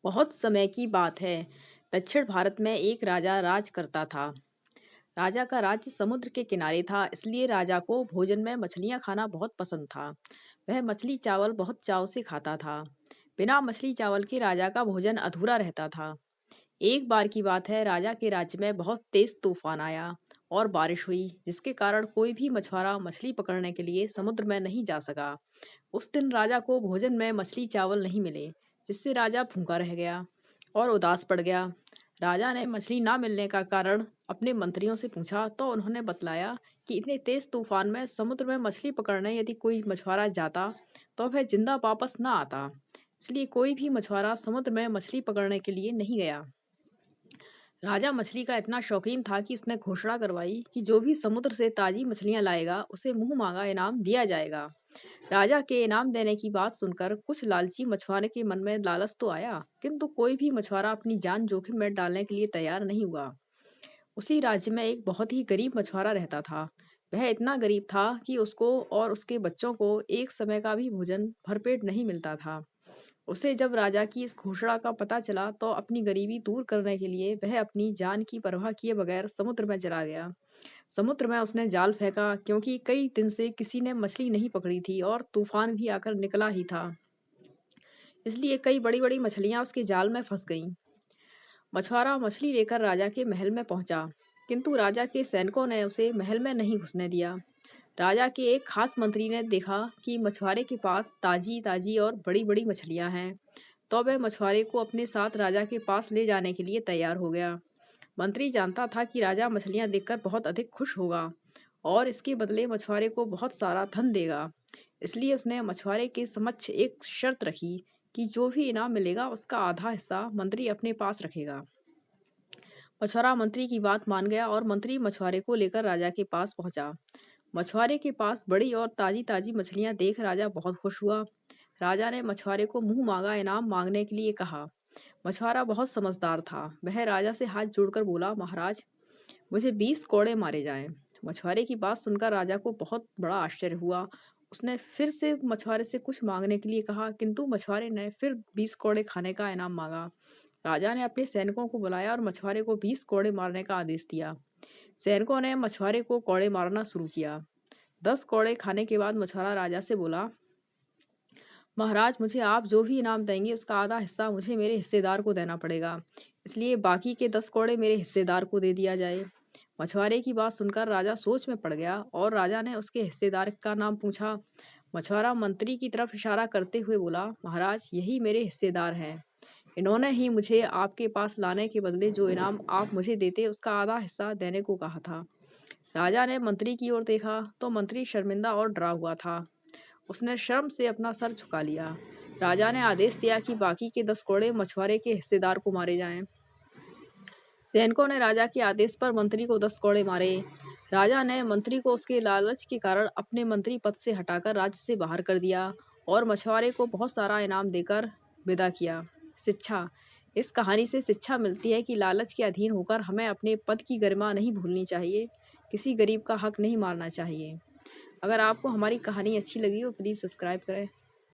बहुत समय की बात है। दक्षिण भारत में एक राजा राज करता था। राजा का राज्य समुद्र के किनारे था, इसलिए राजा को भोजन में मछलियां खाना बहुत पसंद था। वह मछली चावल बहुत चाव से खाता था। बिना मछली चावल के राजा का भोजन अधूरा रहता था। एक बार की बात है, राजा के राज्य में बहुत तेज तूफान आया और बारिश हुई, जिसके कारण कोई भी मछुआरा मछली पकड़ने के लिए समुद्र में नहीं जा सका। उस दिन राजा को भोजन में मछली चावल नहीं मिले, जिससे राजा भूखा रह गया और उदास पड़ गया। राजा ने मछली ना मिलने का कारण अपने मंत्रियों से पूछा, तो उन्होंने बतलाया कि इतने तेज तूफान में समुद्र में मछली पकड़ने यदि कोई मछुआरा जाता तो वह जिंदा वापस ना आता। इसलिए कोई भी मछुआरा समुद्र में मछली पकड़ने के लिए नहीं गया। राजा मछली का इतना शौकीन था कि उसने घोषणा करवाई कि जो भी समुद्र से ताजी मछलियां लाएगा उसे मुंह मांगा इनाम दिया जाएगा। राजा के इनाम देने की बात सुनकर कुछ लालची मछुआरे के मन में लालच तो आया, किंतु कोई भी मछुआरा अपनी जान जोखिम में डालने के लिए तैयार नहीं हुआ। उसी राज्य में एक बहुत ही गरीब मछुआरा रहता था। वह इतना गरीब था कि उसको और उसके बच्चों को एक समय का भी भोजन भरपेट नहीं मिलता था। उसे जब राजा की इस घोषणा का पता चला तो अपनी गरीबी दूर करने के लिए वह अपनी जान की परवाह किए बगैर समुद्र में चला गया। समुद्र में उसने जाल फेंका, क्योंकि कई दिन से किसी ने मछली नहीं पकड़ी थी और तूफान भी आकर निकला ही था। इसलिए कई बड़ी बड़ी मछलियां उसके जाल में फंस गईं। मछुआरा मछली लेकर राजा के महल में पहुंचा, किंतु राजा के सैनिकों ने उसे महल में नहीं घुसने दिया। राजा के एक खास मंत्री ने देखा कि मछुआरे के पास ताजी ताजी और बड़ी बड़ी मछलियां हैं, तो वह मछुआरे को अपने साथ राजा के पास ले जाने के लिए तैयार हो गया। मंत्री जानता था कि राजा मछलियां देखकर बहुत अधिक खुश होगा और इसके बदले मछुआरे को बहुत सारा धन देगा। इसलिए उसने मछुआरे के समक्ष एक शर्त रखी कि जो भी इनाम मिलेगा उसका आधा हिस्सा मंत्री अपने पास रखेगा। मछुआरा मंत्री की बात मान गया और मंत्री मछुआरे को लेकर राजा के पास पहुंचा। मछुआरे के पास बड़ी और ताजी ताजी मछलियां देख राजा बहुत खुश हुआ। राजा ने मछुआरे को मुंह मांगा इनाम मांगने के लिए कहा। मछुआरा बहुत समझदार था। वह राजा से हाथ जोड़कर बोला, महाराज, मुझे 20 कोड़े मारे जाएं। मछुआरे की बात सुनकर राजा को बहुत बड़ा आश्चर्य हुआ। उसने फिर से मछुआरे से कुछ मांगने के लिए कहा, किंतु मछुआरे ने फिर 20 कोड़े खाने का इनाम मांगा। राजा ने अपने सैनिकों को बुलाया और मछुआरे को 20 कोड़े मारने का आदेश दिया। सैनिकों ने मछुआरे को कोड़े मारना शुरू किया। 10 कोड़े खाने के बाद मछुआरा राजा से बोला, महाराज, मुझे आप जो भी इनाम देंगे उसका आधा हिस्सा मुझे मेरे हिस्सेदार को देना पड़ेगा, इसलिए बाकी के 10 कोड़े मेरे हिस्सेदार को दे दिया जाए। मछुआरे की बात सुनकर राजा सोच में पड़ गया और राजा ने उसके हिस्सेदार का नाम पूछा। मछुआरा मंत्री की तरफ इशारा करते हुए बोला, महाराज, यही मेरे हिस्सेदार हैं। इन्होंने ही मुझे आपके पास लाने के बदले जो इनाम आप मुझे देते उसका आधा हिस्सा देने को कहा था। राजा ने मंत्री की ओर देखा तो मंत्री शर्मिंदा और डरा हुआ था। उसने शर्म से अपना सर झुका लिया। राजा ने आदेश दिया कि बाकी के 10 कोड़े मछुआरे के हिस्सेदार को मारे जाएं। सैनिकों ने राजा के आदेश पर मंत्री को 10 कोड़े मारे। राजा ने मंत्री को उसके लालच के कारण अपने मंत्री पद से हटाकर राज्य से बाहर कर दिया और मछुआरे को बहुत सारा इनाम देकर विदा किया। शिक्षा। इस कहानी से शिक्षा मिलती है कि लालच के अधीन होकर हमें अपने पद की गरिमा नहीं भूलनी चाहिए, किसी गरीब का हक नहीं मारना चाहिए। अगर आपको हमारी कहानी अच्छी लगी हो, प्लीज़ सब्सक्राइब करें।